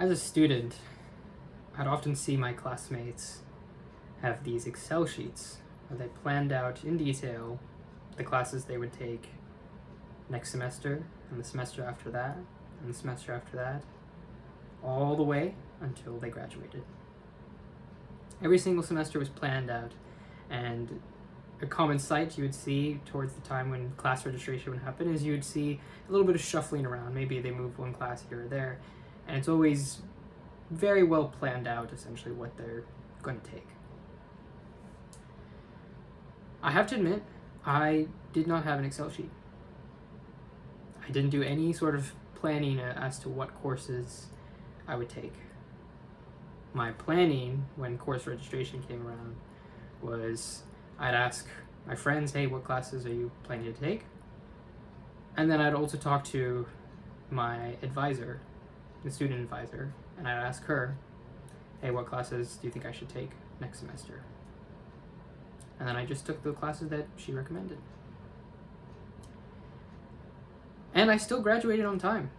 As a student, I'd often see my classmates have these Excel sheets where they planned out in detail the classes they would take next semester, and the semester after that, and the semester after that, all the way until they graduated. Every single semester was planned out, and a common sight you would see towards the time when class registration would happen is you would see a little bit of shuffling around. Maybe they move one class here or there, and it's always very well planned out, essentially, what they're going to take. I have to admit, I did not have an Excel sheet. I didn't do any sort of planning as to what courses I would take. My planning when course registration came around was I'd ask my friends, hey, what classes are you planning to take? And then I'd also talk to my advisor, the student advisor, and I'd ask her, hey, what classes do you think I should take next semester? And then I just took the classes that she recommended. And I still graduated on time.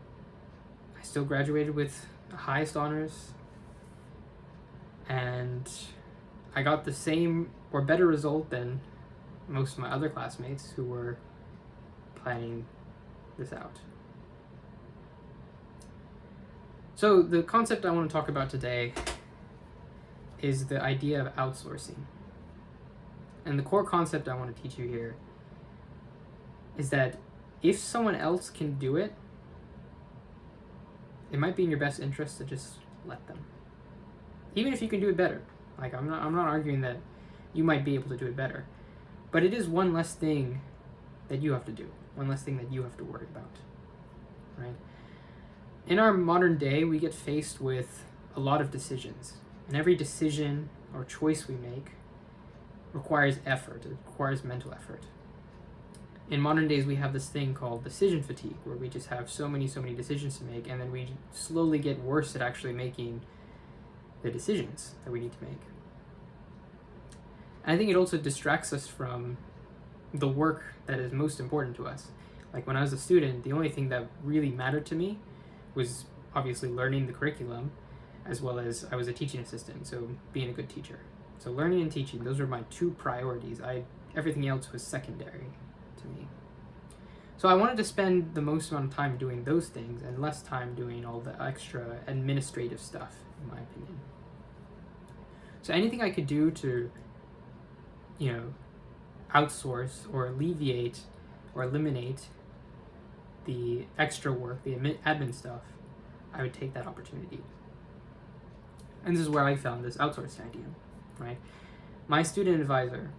I still graduated with the highest honors, and I got the same or better result than most of my other classmates who were planning this out. So the concept I want to talk about today is the idea of outsourcing. And the core concept I want to teach you here is that if someone else can do it, it might be in your best interest to just let them. Even if you can do it better. Like, I'm not arguing that you might be able to do it better, but it is one less thing that you have to do, one less thing that you have to worry about, right? In our modern day, we get faced with a lot of decisions, and every decision or choice we make requires effort. It requires mental effort. In modern days, we have this thing called decision fatigue, where we just have so many decisions to make, and then we slowly get worse at actually making the decisions that we need to make. And I think it also distracts us from the work that is most important to us. Like, when I was a student, the only thing that really mattered to me was obviously learning the curriculum, as well as I was a teaching assistant, so being a good teacher. So learning and teaching, those were my two priorities. Everything else was secondary to me. So I wanted to spend the most amount of time doing those things and less time doing all the extra administrative stuff, in my opinion. So anything I could do to, outsource or alleviate or eliminate the extra work, the admin stuff, I would take that opportunity. And this is where I found this outsourcing idea, right? My student advisor,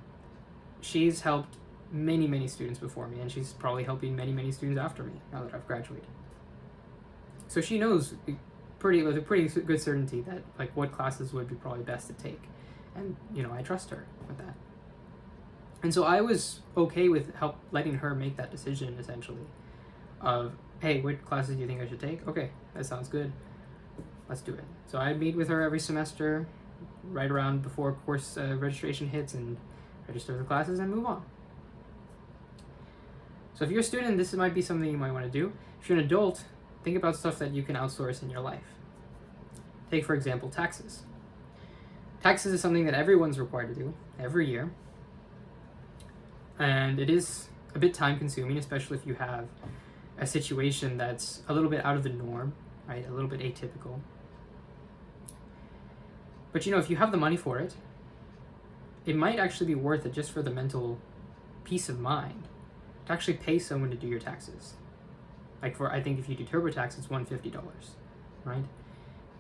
she's helped many students before me, and she's probably helping many students after me now that I've graduated. So she knows with a pretty good certainty that, like, what classes would be probably best to take, and I trust her with that. And so I was okay with letting her make that decision, essentially, of, hey, what classes do you think I should take? Okay, that sounds good. Let's do it. So I meet with her every semester, right around before course registration hits, and register the classes and move on. So if you're a student, this might be something you might want to do. If you're an adult, think about stuff that you can outsource in your life. Take, for example, taxes. Taxes is something that everyone's required to do every year. And it is a bit time consuming, especially if you have a situation that's a little bit out of the norm, right? A little bit atypical. But if you have the money for it, it might actually be worth it just for the mental peace of mind to actually pay someone to do your taxes. Like, I think if you do TurboTax, it's $150, right?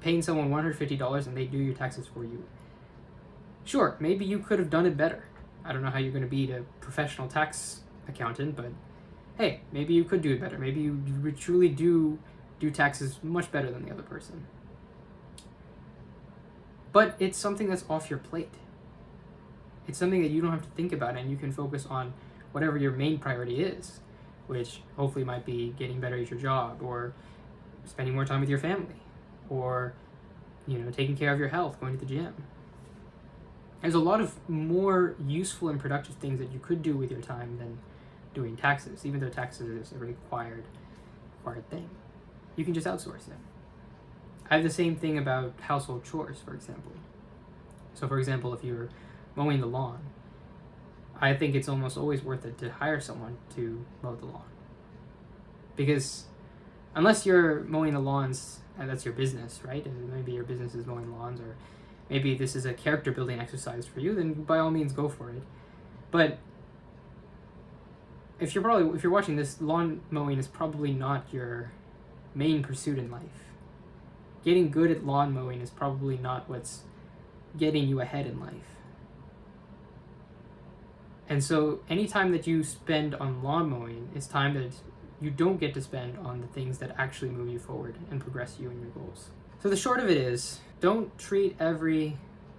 Paying someone $150 and they do your taxes for you. Sure, maybe you could have done it better. I don't know how you're going to be a professional tax accountant, but hey, maybe you could do it better. Maybe you truly do taxes much better than the other person. But it's something that's off your plate. It's something that you don't have to think about, and you can focus on whatever your main priority is, which hopefully might be getting better at your job, or spending more time with your family, or taking care of your health, going to the gym. There's a lot of more useful and productive things that you could do with your time than doing taxes, even though taxes is a required thing. You can just outsource it. I have the same thing about household chores, for example. So, for example, if you're mowing the lawn, I think it's almost always worth it to hire someone to mow the lawn. Because unless you're mowing the lawns and that's your business, right? And maybe your business is mowing lawns, or maybe this is a character building exercise for you, then by all means go for it. But if you're watching this, lawn mowing is probably not your main pursuit in life. Getting good at lawn mowing is probably not what's getting you ahead in life. And so any time that you spend on lawn mowing is time that you don't get to spend on the things that actually move you forward and progress you in your goals. So the short of it is, don't treat every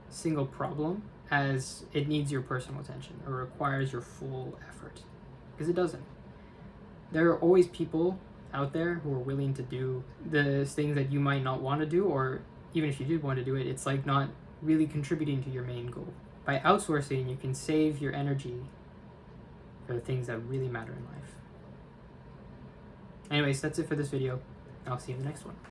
single problem as it needs your personal attention or requires your full effort, because it doesn't. There are always people out there who are willing to do the things that you might not want to do, or even if you did want to do it, it's like not really contributing to your main goal. By outsourcing, you can save your energy for the things that really matter in life. Anyways, that's it for this video. I'll see you in the next one.